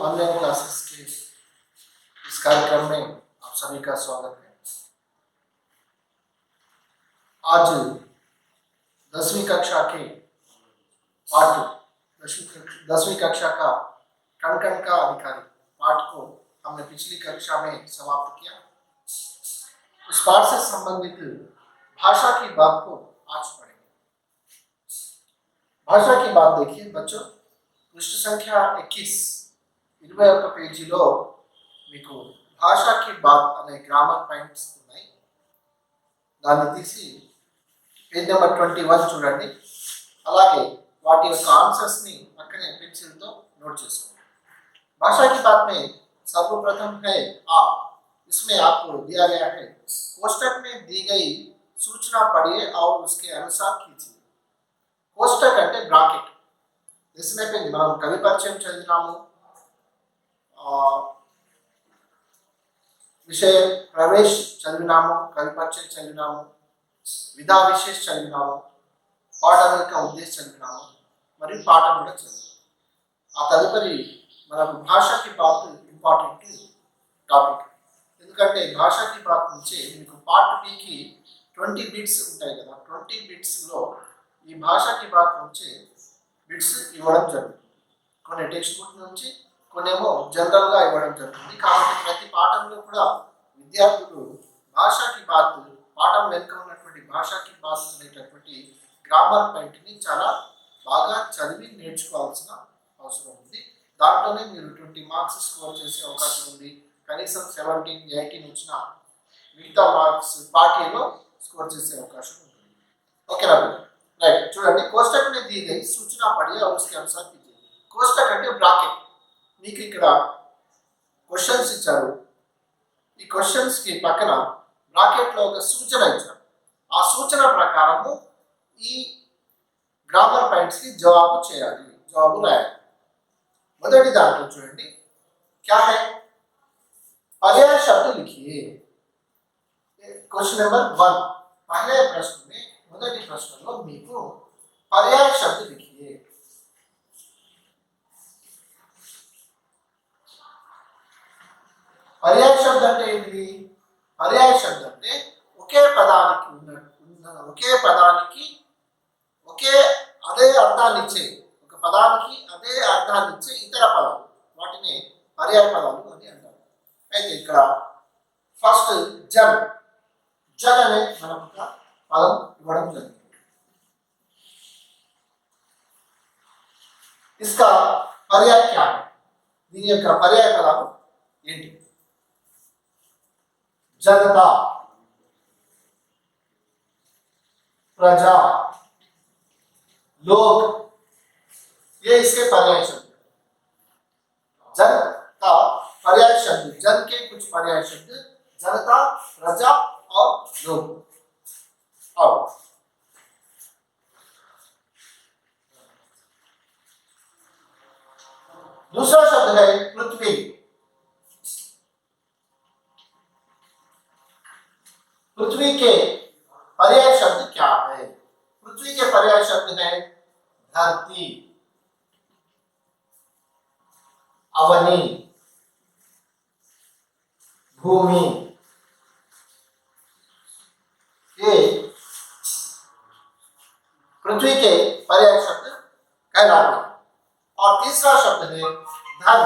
Online classes के इस कार्यक्रम में आप सभी का स्वागत है। आज 10वीं कक्षा के पाठ 10वीं कक्षा का कण कण का अधिकारी पाठ को हमने पिछली कक्षा में समाप्त किया। उस पाठ से संबंधित भाषा की बात को आज पढ़ेंगे। भाषा की बात देखिए बच्चों, पृष्ठ संख्या 21 21 పేజీలో మీకు భాషా की बात అనే గ్రామర్ పాయింట్స్ ఉన్నాయి। దాన్ని తీసి పేజ్ నెంబర్ 21 చూడండి। అలాగే వాటి యొక్క ఆన్సర్స్ ని పక్కనే పెన్సిల్ తో నోట్ చేసుకోండి। भाषा की बात में सर्वप्रथम है आ, इसमें आपको दिया गया है कोष्टक में दी गई सूचना पढ़िए और उसके अनुसार कीजिए। कोष्टक అంటే బ్రాకెట్। इसमें మనం కవి పరిచయం చదివినాము, విషయ ప్రవేశ చదివినాము, కవి పరిచయం చదివినాము, విధా విశేష చదివినాము, పాఠం యొక్క ఉద్దేశం చదివినాము, మరియు పాఠం కూడా చదివాము। ఆ తదుపరి మనకు భాషకి బాత్ ఇంపార్టెంట్ టాపిక్, ఎందుకంటే భాషకి బాత్ నుంచి మీకు పార్ట్ బికి 20 బిట్స్ ఉంటాయి కదా। 20 బిట్స్లో ఈ భాషకి బాత్ నుంచి బిట్స్ ఇవ్వడం జరుగుతుంది। కొన్ని టెక్స్ట్ బుక్ నుంచి కొన్నేమో జనరల్గా ఇవ్వడం జరుగుతుంది। కాబట్టి ప్రతి పాఠంలో కూడా విద్యార్థులు భాషకి బాత్ పాఠం వెనుక ఉన్నటువంటి భాషకి బాత్ అనేటటువంటి గ్రామర్ పాయింట్ని చాలా బాగా చదివి నేర్చుకోవాల్సిన అవసరం ఉంది। దాంట్లోనే మీరు 20 మార్క్స్ స్కోర్ చేసే అవకాశం ఉంది। కనీసం 17, 18 వచ్చిన మిగతా మార్క్స్ పార్టీలో స్కోర్ చేసే అవకాశం ఉంటుంది। ఓకేనా? రైట్, చూడండి। कोष्टक में दी गई सूचना पढ़िए और उसके अनुसार कीजिए। कोष्टक అంటే బ్రాకెట్। మీకు ఇక్కడ క్వశ్చన్స్ ఇచ్చారు, ఈ క్వశ్చన్స్ కి పక్కన బ్రాకెట్ లో ఒక సూచన ఇచ్చారు। ఆ సూచన ప్రకారము ఈ గ్రామర్ పాయింట్స్ కి జవాబు చేయాలి, జవాబు రాయాలి। మొదటి దాంట్లో చూడండి, क्या है, पर्याय शब्द लिखिए। क्वेश्चन नंबर 1 पहले प्रश्न में మొదటి ప్రశ్నలో మీకు पर्याय शब्द लिखिए। पर्याय शब्द అంటే ఏంటి? पर्याय शब्द అంటే ఒకే పదానికి ఒకే అదే అర్థాన్ని ఇచ్చే, ఒక పదానికి అదే అర్థాన్ని ఇచ్చే ఇతర పదాలు, వాటిని పర్యాయ పదాలు అని అంటారు। అయితే ఇక్కడ ఫస్ట్ జన్ అనే మనకు ఒక పదం ఇవ్వడం జరిగింది। इसका पर्याय क्या है? దీని యొక్క పర్యాయ పదాలు ఏంటి? जनता, प्रजा, लोग, ये इसके पर्याय शब्द। जन का पर्याय शब्द, जन के कुछ पर्याय शब्द जनता, प्रजा और लोग। और दूसरा शब्द है पृथ्वी। पृथ्वी के पर्याय शब्द क्या है? पृथ्वी के पर्याय शब्द है धरती, अवनी, भूमि। ये पृथ्वी के पर्याय शब्द कहलाते हैं। और तीसरा शब्द है धन।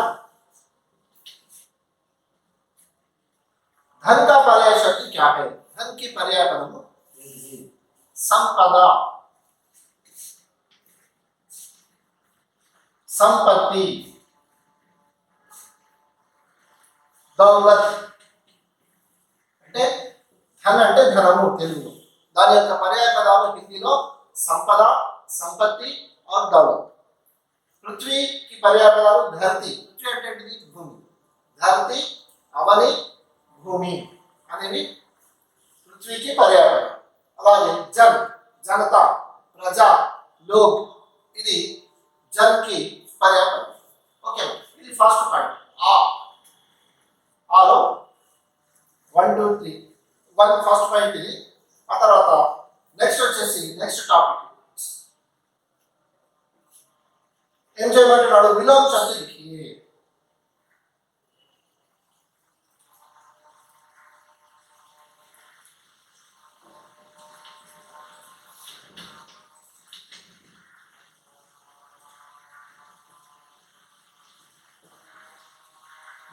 धन का पर्याय शब्द क्या है? धन की पर्याय पद संपदा, संपत्ति, दौलत। అంటే ధన అంటే ధనము తెలుగులో, దాని యొక్క పర్యాయ పదాలు హిందీలో సంపద, సంపత్తి और दौलत। पृथ्वी की पर्याय पदाలు धरती, पृथ्वी అంటే ఏంటిది? భూమి। धरती, అవని, భూమి అనేవి पृथ्वी की पर्याय पदाలు। అలాగే జన్ जनता, प्रजा, लोग ఇది జన్ की पर्याय पदाలు। ఓకే, ఇది ఫస్ట్ పాయింట్। ఆలో 1 2 3 1 ఫస్ట్ పాయింట్ ఇది। ఆ తర్వాత నెక్స్ట్ వచ్చేసి నెక్స్ట్ టాపిక్ ఏం చేయమంటున్నాడు? విలోమ శబ్ద లిఖియే।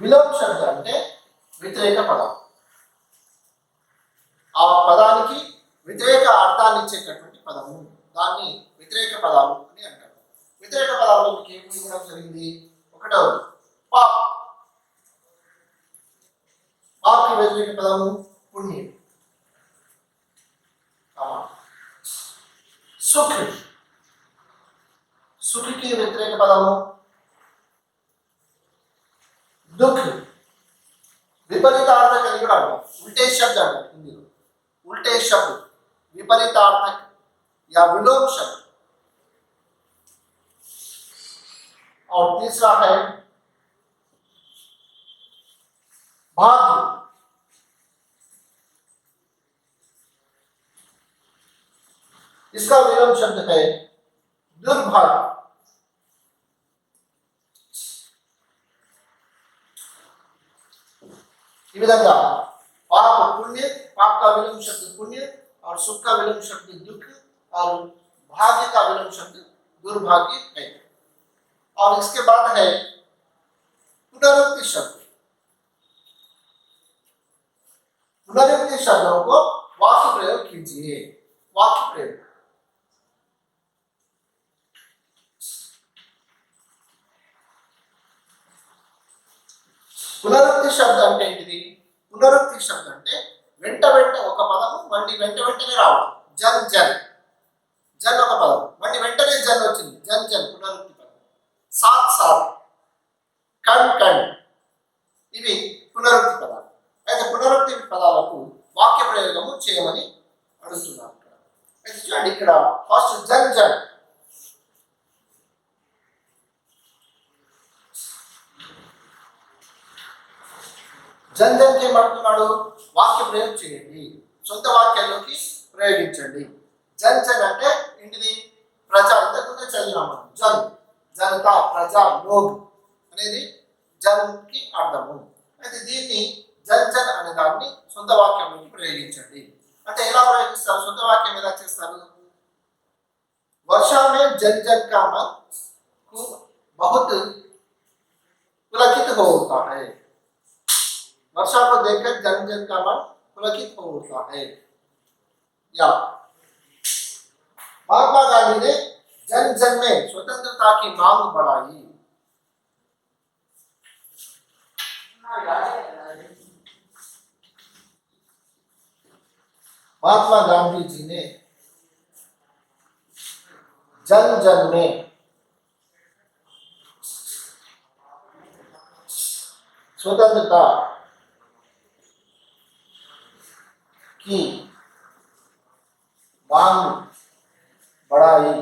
విలోమ శబ్దం అంటే వ్యతిరేక పదం. ఆ పదానికి వ్యతిరేక అర్థాన్ని ఇచ్చేటటువంటి పదము, దాన్ని వ్యతిరేక పదాలు అని అంటారు. వ్యతిరేక పదాల్లో మీకు ఏమి ఇవ్వడం జరిగింది? ఒకటవది పాప్. పాప్కి వ్యతిరేక పదము పుణ్యం. సుఖ్. సుఖకి వ్యతిరేక పదము दुख. विपरीतार्थक అని కూడా అంటారు. उल्टे शब्द అంటారు హిందీలో. उल्टे शब्द, विपरीतार्थक या विलोम शब्द. और तीसरा है भाग्य. इसका विलोम शब्द है दुर्भाग्य. ఈ విధంగా पाप पुण्य, पाप का विलोम शब्द पुण्य और सुख का विलोम शब्द दुख और भाग्य का विलोम शब्द दुर्भाग्य है. और इसके बाद है पुनरुक्ति शब्द. पुनरुक्ति शब्दों को वाक्य प्रयोग कीजिए. वाक्य प्रयोग. పునరుక్తి శబ్దం అంటే ఏంటిది? పునరుక్తి శబ్దం అంటే వెంట వెంట ఒక పదము మళ్ళీ వెంట వెంటనే రావడం. జన్ జన్, జన్ ఒక పదం మళ్ళీ వెంటనే జన్ వచ్చింది, జన్ జన్ పునరుక్తి పదం. సాత్ సాత్, కణ్ కణ్, ఇవి పునరుక్తి పదాలు. అయితే పునరుక్తి పదాలకు వాక్య ప్రయోగము చేయమని అడుగుతున్నారు. అయితే చూడండి, ఇక్కడ ఫస్ట్ జన్ జన్. జన్ జన్ కి ఏమంటున్నాడు? వాక్య ప్రయోగం చేయండి, సొంత వాక్యాల్లోకి ప్రయోగించండి. జన్ జన్ అంటే ఏంటిది? ప్రజా. ఇంతకుముందే చదివినాము. జన్, జనతా, ప్రజా, లోగ్ అనేది జన్ కి అర్థము. అయితే దీన్ని జన్ జన్ అనే దాన్ని సొంత వాక్యంలోకి ప్రయోగించండి అంటే ఎలా ప్రయోగిస్తారు? సొంత వాక్యం ఎలా చేస్తారు? वर्षा में जन जन का मन बहुत पुलकित होता है. वर्षा को देखकर जन जन का मन पुलकित होता है. या महात्मा गांधी ने जन जन में स्वतंत्रता की मांग बढ़ाई. महात्मा गांधी जी ने जन जन में स्वतंत्रता की मांग बढ़ाई.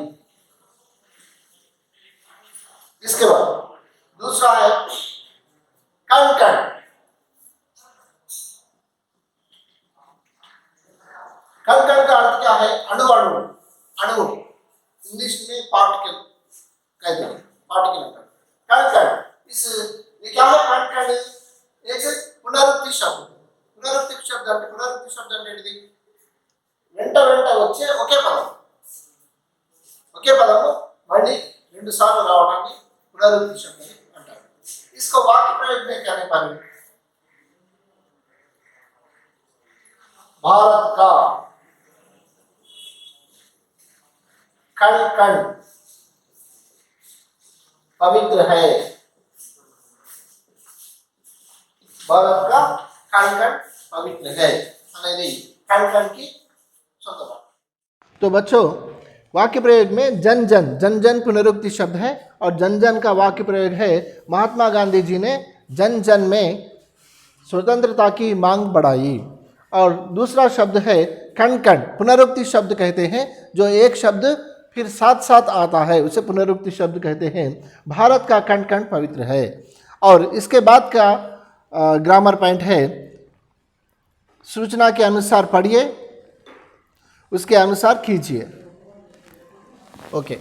इसके बाद दूसरा है कण कण. कण कण का अर्थ क्या है? अणु अणु. अणु इंग्लिश में पार्टिकल कहते हैं, पार्टिकल अंतर. कण कण, इस ये क्या है? कण कण एक पुनरुक्ति शब्द. पुनरुक्ति शब्द అంటే పునరుక్తి శబ్దం ఏంటిది? వెంట వెంట వచ్చే ఒకే పదం, ఒకే పదము మళ్ళీ రెండు సార్లు రావడాన్ని पुनरुक्ति शब्द అంటారు. इसको वाक्य प्रयोग में कहने पर भारत का कण कण पवित्र है. भारत का कण कण पवित्र है అనేది कण कण की शब्द बात. तो बच्चों, वाक्य प्रयोग में जन जन, जन जन पुनरुक्ति शब्द है और जन जन का वाक्य प्रयोग है महात्मा गांधी जी ने जन जन में स्वतंत्रता की मांग बढ़ाई. और दूसरा शब्द है कण कण. पुनरुक्ति शब्द कहते हैं जो एक शब्द फिर साथ साथ आता है, उसे पुनरुक्ति शब्द कहते हैं. भारत का कण कण पवित्र है. और इसके बाद का ग्रामर पॉइंट है, सूचना के अनुसार पढ़िए, उसके अनुसार कीजिए. ओके.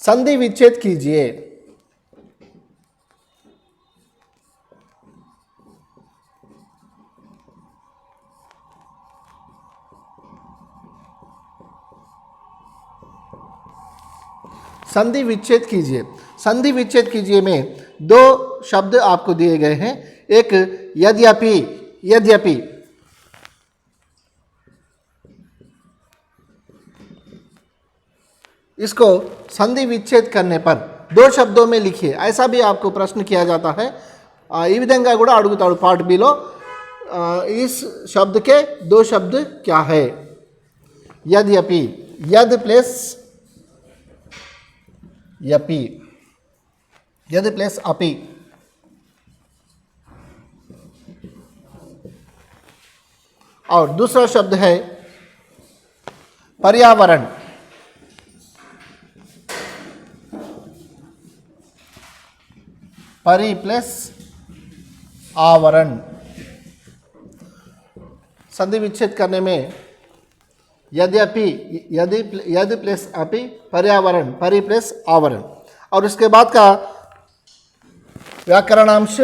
संधि विच्छेद कीजिए. संधि विच्छेद कीजिए। संधि विच्छेद कीजिए में दो शब्द आपको दिए गए हैं, एक यद्यपि, यद्यपि इसको संधि विच्छेद करने पर दो शब्दों में लिखिए, ऐसा भी आपको प्रश्न किया जाता है। ఈ విధంగా కూడా అడుగుతాడు పార్ట్ బిలో। इस शब्द के दो शब्द क्या है? यद्यपि, यद प्लस यपि, यद प्लस अपि। और दूसरा शब्द है पर्यावरण। परि प्लस आवरण। संधि विच्छेद करने में यद्यपि, यद प्लस अपि, पर्यावरण, परि प्लस आवरण। और उसके बाद का व्याकरणांश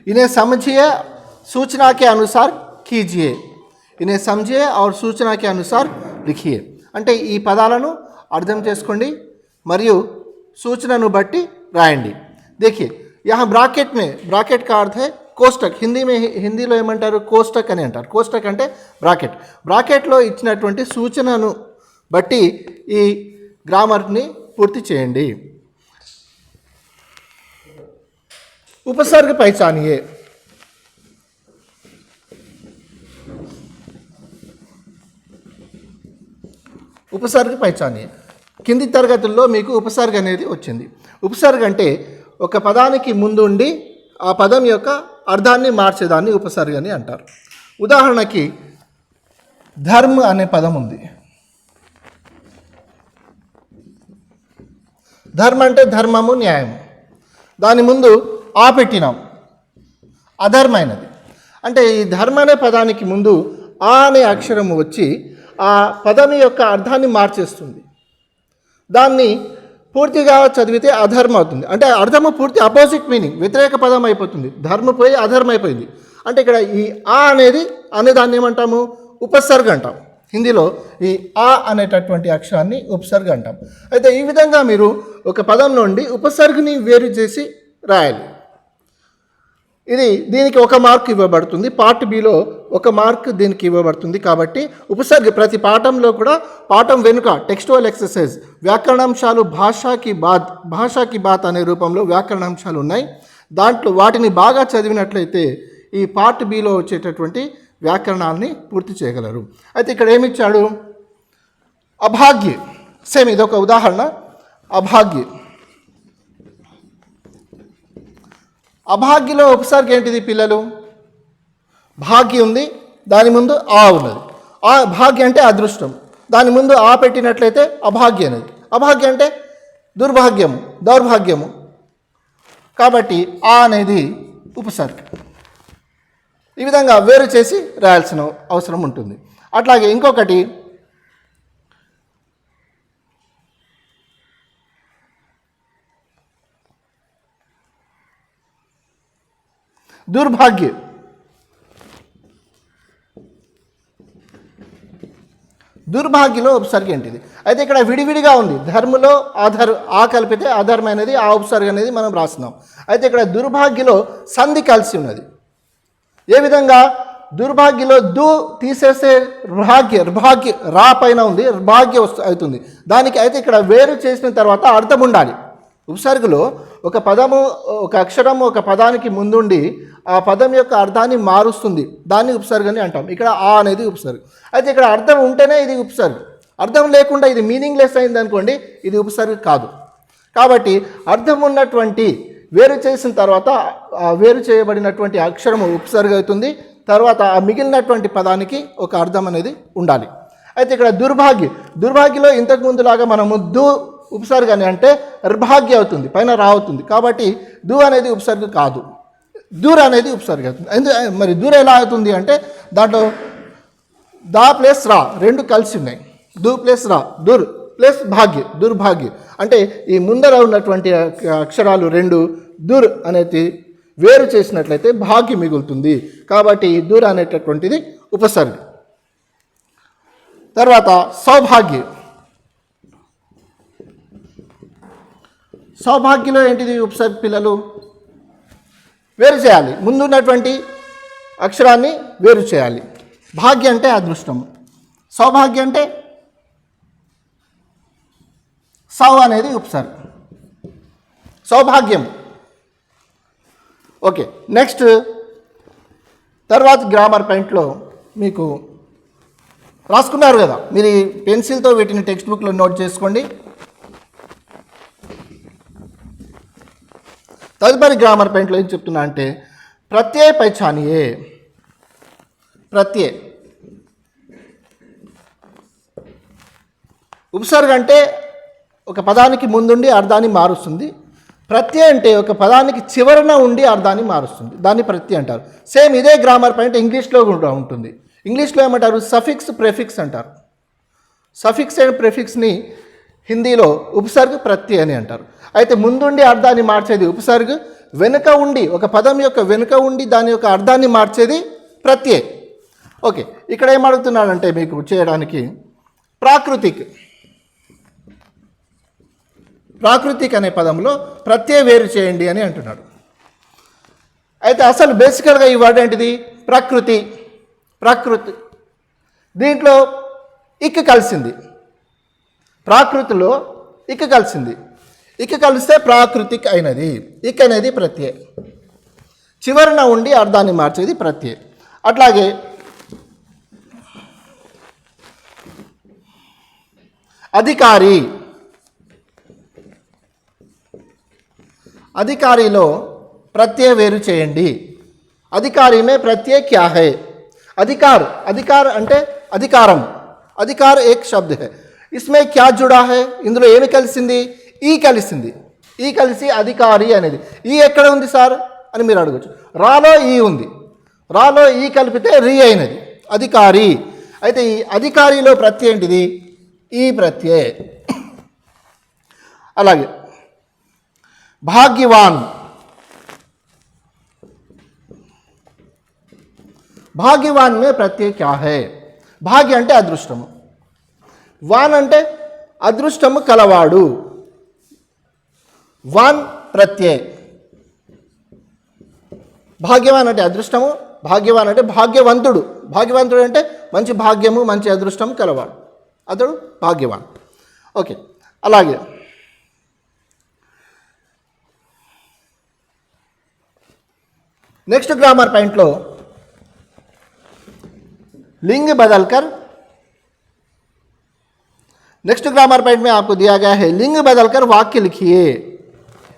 इन्हें समझिए, सूचना के अनुसार कीजिए। इन्हें समझिए और सूचना के अनुसार लिखिए। అంటే ఈ పదాలను అర్థం చేసుకోండి మరియు सूचना బట్టి రాయండి। देखिए यहाँ ब्राकेट में, ब्राकेट का अर्थ है కోష్టక్। హిందీలో ఏమంటారు? కోష్టక్ అని అంటారు। కోష్టక్ అంటే బ్రాకెట్। బ్రాకెట్లో ఇచ్చినటువంటి సూచనను బట్టి ఈ గ్రామర్ని పూర్తి చేయండి। उपसर्ग पहचानिए। ఉపసర్గ పహచానియే। కింది తరగతుల్లో మీకు ఉపసర్గ అనేది వచ్చింది। ఉపసర్గ అంటే ఒక పదానికి ముందు ఉండి ఆ పదం యొక్క అర్థాన్ని మార్చేదాన్ని ఉపసర్గ అని అంటారు। ఉదాహరణకి ధర్మ అనే పదం ఉంది। ధర్మ అంటే ధర్మము, న్యాయం। దాని ముందు ఆ పెట్టినాం, అధర్మైనది। అంటే ఈ ధర్మ అనే పదానికి ముందు ఆ అనే అక్షరము వచ్చి ఆ పదం యొక్క అర్థాన్ని మార్చేస్తుంది। దాన్ని పూర్తిగా చదివితే అధర్మ అవుతుంది। అంటే అర్థము పూర్తి అపోజిట్ మీనింగ్, వ్యతిరేక పదం అయిపోతుంది। ధర్మ పోయి అధర్మ అయిపోయింది। అంటే ఇక్కడ ఈ ఆ అనే దాన్ని ఏమంటాము? ఉపసర్గ అంటాం। హిందీలో ఈ ఆ అనేటటువంటి అక్షరాన్ని ఉపసర్గ అంటాం। అయితే ఈ విధంగా మీరు ఒక పదం నుండి ఉపసర్గని వేరు చేసి రాయాలి। దీనికి ఒక మార్క్ ఇవ్వబడుతుంది। పార్ట్ బిలో ఒక మార్క్ దీనికి ఇవ్వబడుతుంది। కాబట్టి ఉపసర్గ ప్రతి పాఠంలో కూడా పాఠం వెనుక టెక్స్టువల్ ఎక్సర్సైజ్ వ్యాకరణాంశాలు భాషాకి బాత్ అనే రూపంలో వ్యాకరణాంశాలు ఉన్నాయి। దాంట్లో వాటిని బాగా చదివినట్లయితే ఈ పార్ట్ బిలో వచ్చేటటువంటి వ్యాకరణాన్ని పూర్తి చేయగలరు। అయితే ఇక్కడ ఏమిచ్చాడు? అభాగ్య। సేమ్ ఇదొక ఉదాహరణ। అభాగ్య, అభాగ్యలో ఉపసర్గ ఏంటిది పిల్లలు? భాగ్య ఉంది, దాని ముందు ఆ ఉన్నది। ఆ భాగ్య అంటే అదృష్టం, దాని ముందు ఆ పెట్టినట్లయితే అభాగ్య అనేది। అభాగ్య అంటే దుర్భాగ్యము, దౌర్భాగ్యము। కాబట్టి ఆ అనేది ఉపసర్గ। ఈ విధంగా వేరు చేసి రాయాల్సిన అవసరం ఉంటుంది। అట్లాగే ఇంకొకటి దుర్భాగ్య। దుర్భాగ్యలో ఉపసర్గ ఏంటిది? అయితే ఇక్కడ విడివిడిగా ఉంది। ధర్మలో ఆ కలిపితే అధర్మైనది, ఆ ఉపసర్గ అనేది మనం రాస్తున్నాం। అయితే ఇక్కడ దుర్భాగ్యలో సంధి కలిసి ఉన్నది। ఏ విధంగా? దుర్భాగ్యలో దు తీసేస్తే భాగ్య రా పైన ఉంది, భాగ్య అవుతుంది దానికి। అయితే ఇక్కడ వేరు చేసిన తర్వాత అర్థం ఉండాలి। ఉపసర్గలో ఒక పదము, ఒక అక్షరము ఒక పదానికి ముందుండి ఆ పదం యొక్క అర్థాన్ని మారుస్తుంది, దాన్ని ఉపసర్గని అంటాం। ఇక్కడ ఆ అనేది ఉపసర్గ। అయితే ఇక్కడ అర్థం ఉంటేనే ఇది ఉపసర్గ, అర్థం లేకుండా ఇది మీనింగ్లెస్ అయింది అనుకోండి, ఇది ఉపసర్గ కాదు। కాబట్టి అర్థం ఉన్నటువంటి వేరు చేసిన తర్వాత వేరు చేయబడినటువంటి అక్షరము ఉపసర్గ అవుతుంది। తర్వాత ఆ మిగిలినటువంటి పదానికి ఒక అర్థం అనేది ఉండాలి। అయితే ఇక్కడ దుర్భాగ్యలో ఇంతకు ముందులాగా మనము దు ఉపసర్గ అని అంటే ర్భాగ్య అవుతుంది, పైన రా అవుతుంది। కాబట్టి దు అనేది ఉపసర్గ కాదు, దూర్ అనేది ఉపసర్గ అవుతుంది। మరి దూర్ ఎలా అవుతుంది అంటే దాంట్లో దా ప్లస్ రా రెండు కలిసి ఉన్నాయి। దు ప్లస్ రా, దుర్ ప్లస్ భాగ్య, దుర్భాగ్య। అంటే ఈ ముందర ఉన్నటువంటి అక్షరాలు రెండు దుర్ అనేది వేరు చేసినట్లయితే భాగ్య మిగులుతుంది. కాబట్టి దూర అనేటటువంటిది ఉపసర్గ. తర్వాత సౌభాగ్య. సౌభాగ్యలో ఏంటిది ఉపసర్గ పిల్లలు? వేరు చేయాలి, ముందున్నటువంటి అక్షరాన్ని వేరు చేయాలి. భాగ్య అంటే అదృష్టము, సౌభాగ్య అంటే సౌ అనేది ఉపసర్గ, సౌభాగ్యం. ఓకే, నెక్స్ట్ తర్వాత గ్రామర్ పాయింట్లో మీకు రాసుకున్నారు కదా, మీరు ఈ పెన్సిల్తో వీటిని టెక్స్ట్ బుక్లో నోట్ చేసుకోండి. తదుపరి గ్రామర్ పాయింట్లో ఏం చెప్తున్నా అంటే ప్రత్యయ పైచానియే. ప్రత్యయ ఉపసర్గ అంటే ఒక పదానికి ముందుండి అర్థాన్ని మారుస్తుంది. ప్రత్యయ అంటే ఒక పదానికి చివరన ఉండి అర్థాన్ని మారుస్తుంది, దాన్ని ప్రత్యయ అంటారు. సేమ్ ఇదే గ్రామర్ పాయింట్ ఇంగ్లీష్లో కూడా ఉంటుంది. ఇంగ్లీష్లో ఏమంటారు? సఫిక్స్, ప్రెఫిక్స్ అంటారు. సఫిక్స్ అండ్ ప్రెఫిక్స్ని హిందీలో ఉపసర్గ, ప్రత్యయ అని అంటారు. అయితే ముందుండి అర్థాన్ని మార్చేది ఉపసర్గ, వెనుక ఉండి ఒక పదం యొక్క వెనుక ఉండి దాని యొక్క అర్థాన్ని మార్చేది ప్రత్యయ. ఓకే, ఇక్కడ ఏం అడుగుతున్నానంటే మీకు చేయడానికి ప్రాకృతిక్. ప్రాకృతిక్ అనే పదంలో ప్రత్యయ వేరు చేయండి అని అంటున్నాడు. అయితే అసలు బేసికల్గా ఈ వర్డ్ ఏంటిది? ప్రకృతి. ప్రకృతి దీంట్లో ఇక్ కలిసింది, ప్రాకృతిలో ఇక్ కలిసింది. ఇక్ కలిస్తే ప్రాకృతిక్ అయినది. ఇక్ అనేది ప్రత్యయ, చివరన ఉండి అర్థాన్ని మార్చేది ప్రత్యయ. అట్లాగే అధికారి. అధికారిలో ప్రత్యయ వేరు చేయండి. अधिकारी में प्रत्यय क्या है? अधिकार. अधिकार అంటే అధికారం. अधिकार एक शब्द है. इसमें क्या जुड़ा है? ఇందులో ఏమి కలిసింది? ఈ కలిసింది. ఈ కలిసి అధికారి అనేది. ఈ ఎక్కడ ఉంది సార్ అని మీరు అడగచ్చు. రాలో ఈ ఉంది. రాలో ఈ కలిపితే రీ అయినది అధికారి. అయితే ఈ అధికారిలో ప్రత్యయం ఏంటిది? ఈ ప్రత్యయ. అలాగే భాగ్యవాన్. భాగ్యవాన్ మే ప్రత్యయ క్యా హై? భాగ్య అంటే అదృష్టము, వాన్ అంటే అదృష్టము కలవాడు. వాన్ ప్రత్యయ. భాగ్యవాన్ అంటే అదృష్టము, భాగ్యవాన్ అంటే భాగ్యవంతుడు. భాగ్యవంతుడు అంటే మంచి భాగ్యము మంచి అదృష్టం కలవాడు, అతడు భాగ్యవాన్. ఓకే, అలాగే नेक्स्ट ग्रामर पॉइंट लो लिंग बदलकर, नेक्स्ट ग्रामर पॉइंट में आपको दिया गया है लिंग बदलकर वाक्य लिखिए.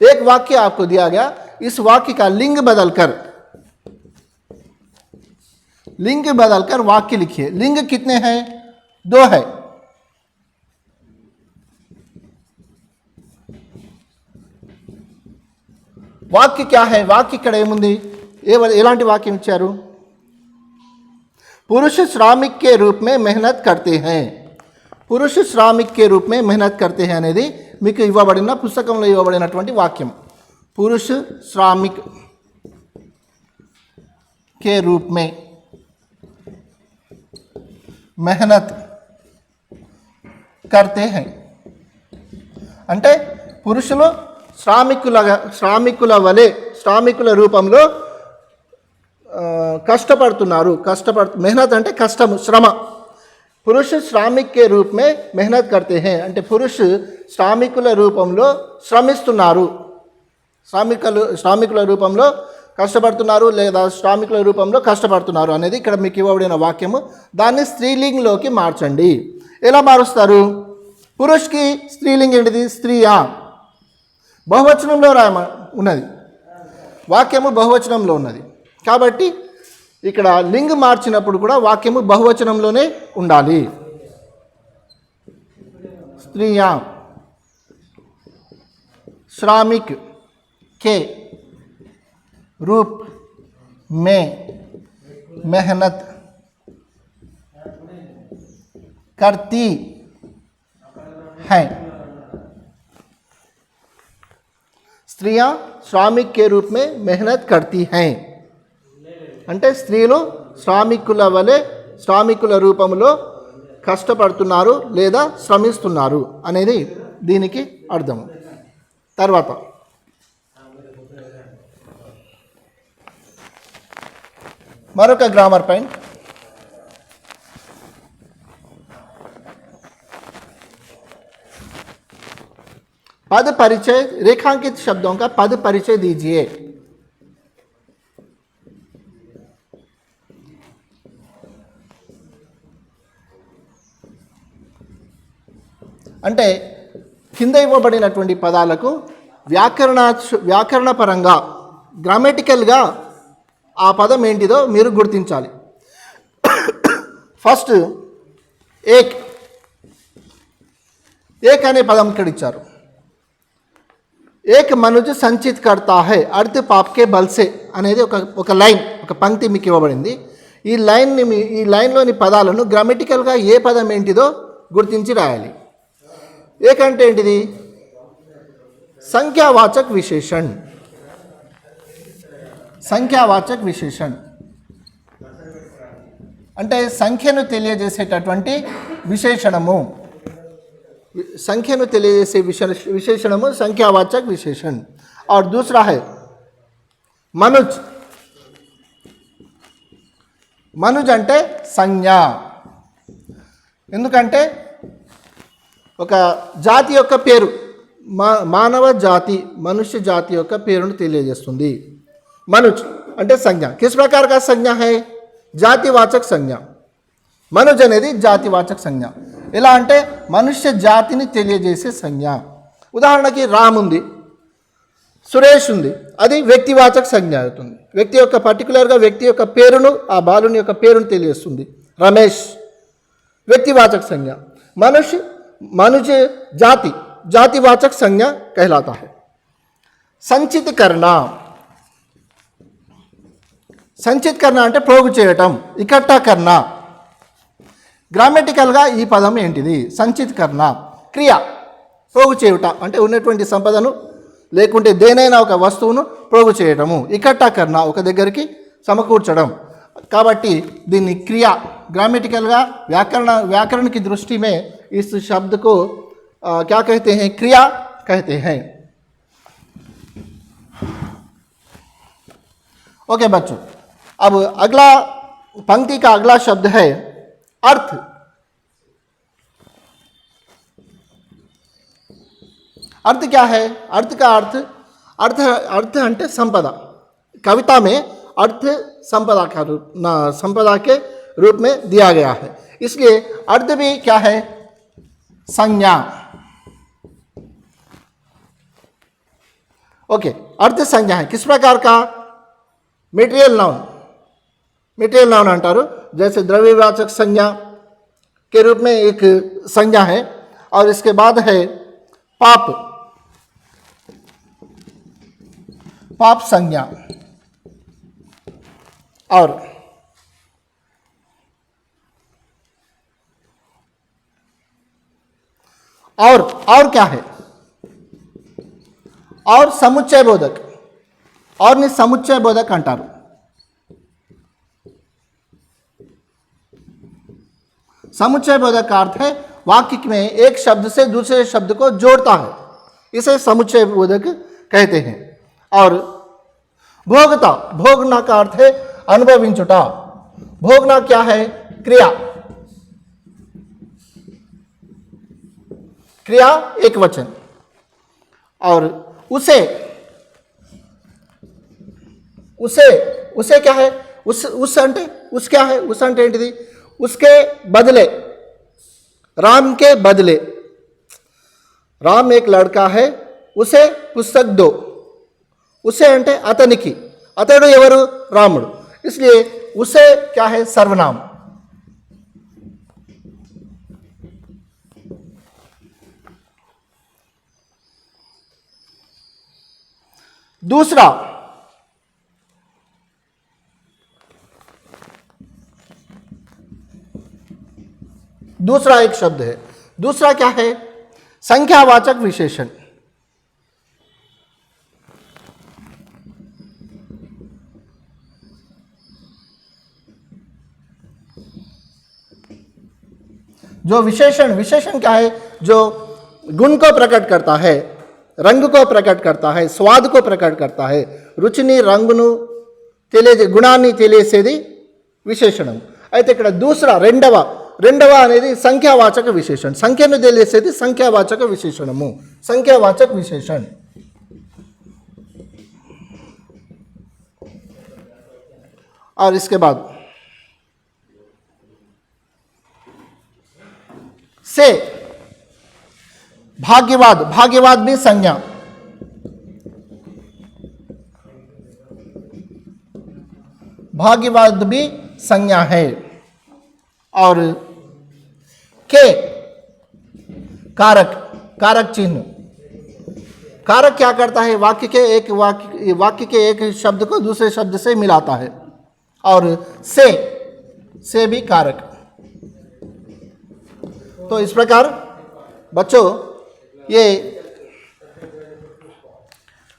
एक वाक्य आपको दिया गया, इस वाक्य का लिंग बदलकर वाक्य लिखिए. लिंग कितने हैं? 2 है. वाक्य क्या है? वाक्य ఇక్కడ ఏముంది? ఎలాంటి వాక్యం ఇచ్చారు? पुरुष श्रमिक के रूप में मेहनत करते हैं. పురుష శ్రామిక్ కే రూప్ మే మెహనత్ కర్తే హై అనేది మీకు ఇవ్వబడిన పుస్తకంలో ఇవ్వబడినటువంటి వాక్యం. పురుష శ్రామిక్ కే రూప్ మే మెహనత్ కర్తే హై అంటే పురుషులు శ్రామికుల వలె శ్రామికుల రూపంలో కష్టపడుతున్నారు. మెహనత్ అంటే కష్టము, శ్రమ. పురుష శ్రామిక్ కే రూప్ మే మెహనత్ కర్తే హై అంటే పురుష శ్రామికుల రూపంలో శ్రమిస్తున్నారు. శ్రామికుల రూపంలో కష్టపడుతున్నారు లేదా శ్రామికుల రూపంలో కష్టపడుతున్నారు అనేది ఇక్కడ మీకు ఇవ్వబడిన వాక్యము. దాన్ని స్త్రీలింగ్లోకి మార్చండి. ఎలా మారుస్తారు? పురుష్కి స్త్రీలింగ్ ఏంటిది? స్త్రీయా. బహువచనంలో ఉన్నది, వాక్యము బహువచనంలో ఉన్నది కాబట్టి ఇక్కడ లింగ్ మార్చినప్పుడు కూడా వాక్యము బహువచనంలోనే ఉండాలి. స్త్రీయా శ్రామిక్ కే రూప్ మే మెహనత్ करती हैं. स्त्रियां శ్రామిక్ के रूप में मेहनत करती हैं అంటే స్త్రీలు శ్రామికుల వలె శ్రామికుల రూపంలో కష్టపడుతున్నారు లేదా శ్రమిస్తున్నారు అనేది దీనికి అర్థం. తర్వాత మరొక గ్రామర్ పాయింట్. पद परिचय, रेखांकित शब्दों का पद परिचय दीजिए. అంటే కింద ఇవ్వబడినటువంటి పదాలకు వ్యాకరణపరంగా గ్రామటికల్గా ఆ పదం ఏంటిదో మీరు గుర్తించాలి. ఫస్ట్ ఏక్ అనే పదం ఇక్కడ ఇచ్చారు. ఏక్ మనుజ్ సంచిత్ కర్తా హై అర్ధ్ పాప్కే బల్సే అనేది ఒక లైన్, ఒక పంక్తి మీకు ఇవ్వబడింది. ఈ లైన్లోని పదాలను గ్రామటికల్గా ఏ పదం ఏంటిదో గుర్తించి రాయాలి. ఏక్ అంటే ఏంటిది? సంఖ్యావాచక్ విశేషణ్. సంఖ్యావాచక్ విశేషణ్ అంటే సంఖ్యను తెలియజేసేటటువంటి విశేషణము. संख्या తెలియజేసే విశేషణము సంఖ్యావాచక్ విశేషణ్. और दूसरा है మనుజ్. మనుజ్ అంటే సంజ్ఞ. ఎందుకంటే ఒక జాతి యొక్క పేరు, మానవ జాతి, మనుష్య జాతి యొక్క పేరును తెలియజేస్తుంది. మనుజ్ అంటే సంజ్ఞ. किस प्रकार का संज्ञा है? జాతివాచक సంజ్ఞ. మనుజ్ అనేది జాతివాచక సంజ్ఞ. ఎలా అంటే మనుష్య జాతిని తెలియజేసే సంజ్ఞ. ఉదాహరణకి రామ్ ఉంది, సురేష్ ఉంది, అది వ్యక్తివాచక సంజ్ఞ అవుతుంది. వ్యక్తి యొక్క పర్టికులర్గా వ్యక్తి యొక్క పేరును, ఆ బాలుని యొక్క పేరును తెలియజేస్తుంది. రమేష్ వ్యక్తివాచక సంజ్ఞ. మనుష్య జాతివాచक संज्ञा कहलाता है. సంచిత్ కర్ణ అంటే ప్రోగు చేయటం, ఇకట్టా కర్ణ. గ్రామటికల్గా ఈ పదం ఏంటిది? సంచిత్ కర్ణ. క్రియ ప్రోగు చేయుట అంటే ఉన్నటువంటి సంపదను లేకుంటే దేనైనా ఒక వస్తువును ప్రోగు చేయటము. ఇకట్టా కర్ణ ఒక దగ్గరికి సమకూర్చడం. కాబట్టి దీన్ని క్రియ ग्रामेटिकलगा व्याकरण की दृष्टि में इस शब्द को क्या कहते हैं? क्रिया कहते हैं. ओके बच्चों, अब अगला पंक्ति का अगला शब्द है अर्थ. अर्थ क्या है? अर्थ का अर्थ अंटे संपदा. कविता में अर्थ संपदा के रूप में दिया गया है. इसलिए अर्थ भी क्या है? संज्ञा. ओके, अर्थ संज्ञा है. किस प्रकार का? मेटेरियल नाउन अंटारू. जैसे द्रव्यवाचक संज्ञा के रूप में एक संज्ञा है. और इसके बाद है पाप संज्ञा. और क्या है? और समुच्चय बोधक. और नि समुच्चय बोधक अंटारू. समुच्चय बोधक का अर्थ है वाक्य में एक शब्द से दूसरे शब्द को जोड़ता है. इसे समुच्चय बोधक कहते हैं. और भोगना का अर्थ है अनुभविंचुटा. भोगना क्या है? क्रिया एक वचन. और उसे क्या है? उस अंटे उस क्या है? उस अंटे ఏంటిది? उसके बदले, राम के बदले. राम एक लड़का है, उसे पुस्तक दो. उसे అంటే అతనికి. అతడు ఎవరు? రాముడు. इसलिए उसे क्या है? सर्वनाम. दूसरा एक शब्द है. दूसरा क्या है? संख्यावाचक विशेषण. जो विशेषण, विशेषण क्या है? जो गुण को प्रकट करता है, రంగు को प्रकट करता है, स्वाद को प्रकट करता है. రుచిని రంగును గుణాన్ని తెలియసేది విశేషణం. అయితే ఇక్కడ రెండవ అనేది సంఖ్యావాచక విశేషణ. సంఖ్యను తెలియసేది సంఖ్యావాచక విశేషణము, సంఖ్యావాచక విశేషణ. और इसके बाद से भाग्यवाद, भाग्यवाद भी संज्ञा. भाग्यवाद भी संज्ञा है. और के कारक, कारक चिन्ह. कारक क्या करता है? वाक्य के एक शब्द को दूसरे शब्द से मिलाता है. और से भी कारक. तो इस प्रकार बच्चों, ये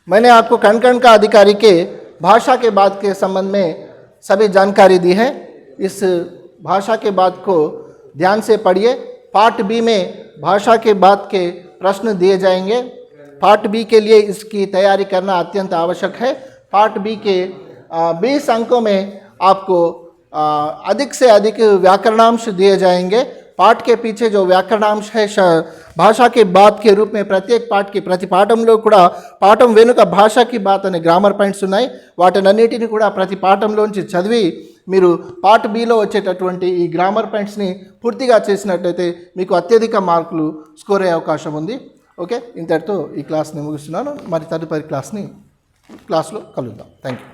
मैंने आपको कण का अधिकारी के भाषा के बाद के संबंध में सभी जानकारी दी है. इस भाषा के बाद को ध्यान से पढ़िए. पार्ट बी में भाषा के बाद के प्रश्न दिए जाएंगे. पार्ट बी के लिए इसकी तैयारी करना अत्यंत आवश्यक है. पार्ट बी के 20 अंकों में आपको अधिक से अधिक व्याकरणांश दिए जाएंगे. पाठ के पीछे जो व्याकरणांश है भाषा के बात के रूप में ప్రత్యేక పాఠకి ప్రతి పాఠంలో కూడా పాఠం వెనుక భాషకి బాత్ అనే గ్రామర్ పాయింట్స్ ఉన్నాయి. వాటినన్నిటిని కూడా ప్రతి పాఠంలోంచి చదివి మీరు పార్ట్ బిలో వచ్చేటటువంటి ఈ గ్రామర్ పాయింట్స్ని పూర్తిగా చేసినట్లయితే మీకు అత్యధిక మార్కులు స్కోర్ అయ్యే అవకాశం ఉంది. ఓకే, ఇంతటితో ఈ క్లాస్ని ముగిస్తున్నాను. మరి తదుపరి క్లాస్లో కలుద్దాం. Thank you.